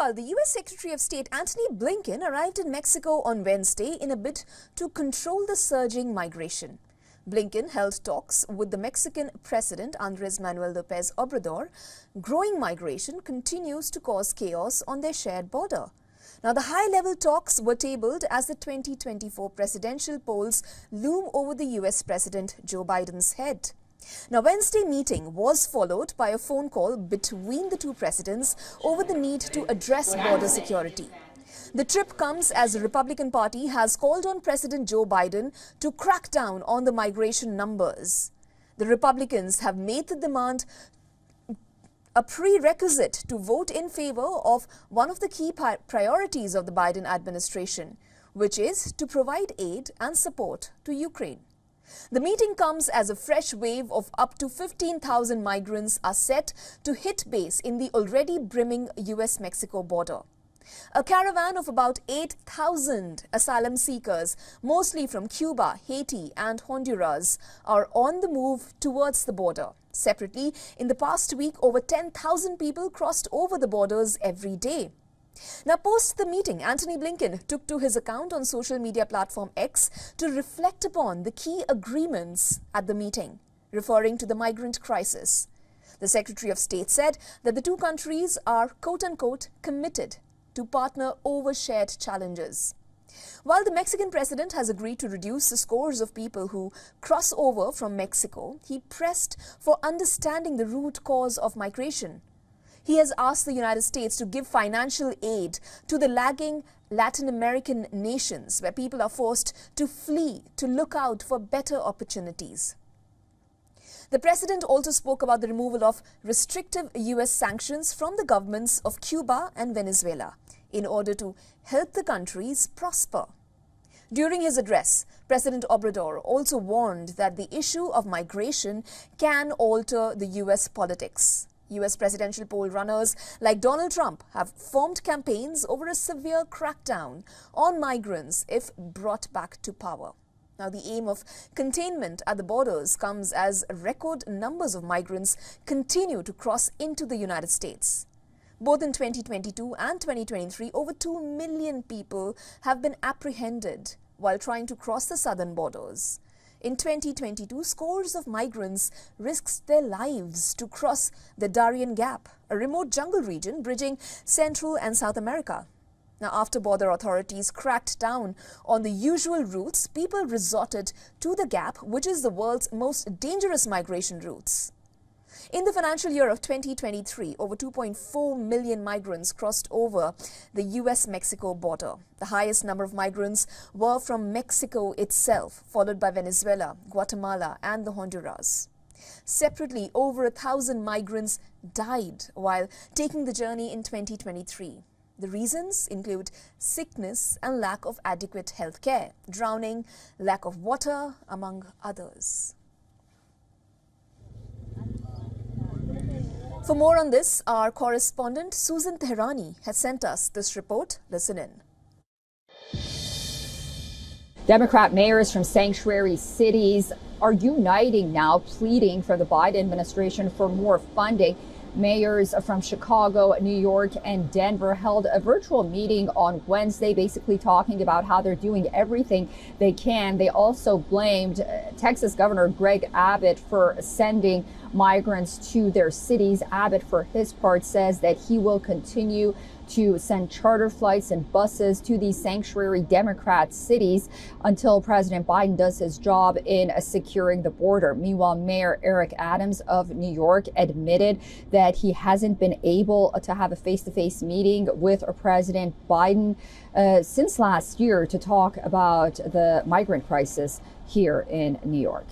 Meanwhile, the U.S. Secretary of State Antony Blinken arrived in Mexico on Wednesday in a bid to control the surging migration. Blinken held talks with the Mexican President Andrés Manuel López Obrador. Growing migration continues to cause chaos on their shared border. Now, the high-level talks were tabled as the 2024 presidential polls loom over the U.S. President Joe Biden's head. Now, Wednesday meeting was followed by a phone call between the two presidents over the need to address border security. The trip comes as the Republican Party has called on President Joe Biden to crack down on the migration numbers. The Republicans have made the demand a prerequisite to vote in favor of one of the key priorities of the Biden administration, which is to provide aid and support to Ukraine. The meeting comes as a fresh wave of up to 15,000 migrants are set to hit base in the already brimming US-Mexico border. A caravan of about 8,000 asylum seekers, mostly from Cuba, Haiti and Honduras, are on the move towards the border. Separately, in the past week, over 10,000 people crossed over the borders every day. Now, post the meeting, Antony Blinken took to his account on social media platform X to reflect upon the key agreements at the meeting, referring to the migrant crisis. The Secretary of State said that the two countries are, quote-unquote, committed to partner over shared challenges. While the Mexican president has agreed to reduce the scores of people who cross over from Mexico, he pressed for understanding the root cause of migration. He has asked the United States to give financial aid to the lagging Latin American nations where people are forced to flee to look out for better opportunities. The president also spoke about the removal of restrictive U.S. sanctions from the governments of Cuba and Venezuela in order to help the countries prosper. During his address, President Obrador also warned that the issue of migration can alter the U.S. politics. U.S. presidential poll runners like Donald Trump have formed campaigns over a severe crackdown on migrants if brought back to power. Now, the aim of containment at the borders comes as record numbers of migrants continue to cross into the United States. Both in 2022 and 2023, over 2 million people have been apprehended while trying to cross the southern borders. In 2022, scores of migrants risked their lives to cross the Darien Gap, a remote jungle region bridging Central and South America. Now, after border authorities cracked down on the usual routes, people resorted to the Gap, which is the world's most dangerous migration routes. In the financial year of 2023, over 2.4 million migrants crossed over the US-Mexico border. The highest number of migrants were from Mexico itself, followed by Venezuela, Guatemala and the Honduras. Separately, over 1,000 migrants died while taking the journey in 2023. The reasons include sickness and lack of adequate health care, drowning, lack of water, among others. For more on this, our correspondent Susan Teherani has sent us this report. Listen in. Democrat mayors from sanctuary cities are uniting now, pleading for the Biden administration for more funding. Mayors from Chicago, New York, and Denver held a virtual meeting on Wednesday, basically talking about how they're doing everything they can. They also blamed Texas Governor Greg Abbott for sending migrants to their cities. Abbott, for his part, says that he will continue to send charter flights and buses to these sanctuary Democrat cities until President Biden does his job in securing the border. Meanwhile, Mayor Eric Adams of New York admitted that he hasn't been able to have a face-to-face meeting with President Biden since last year to talk about the migrant crisis here in New York.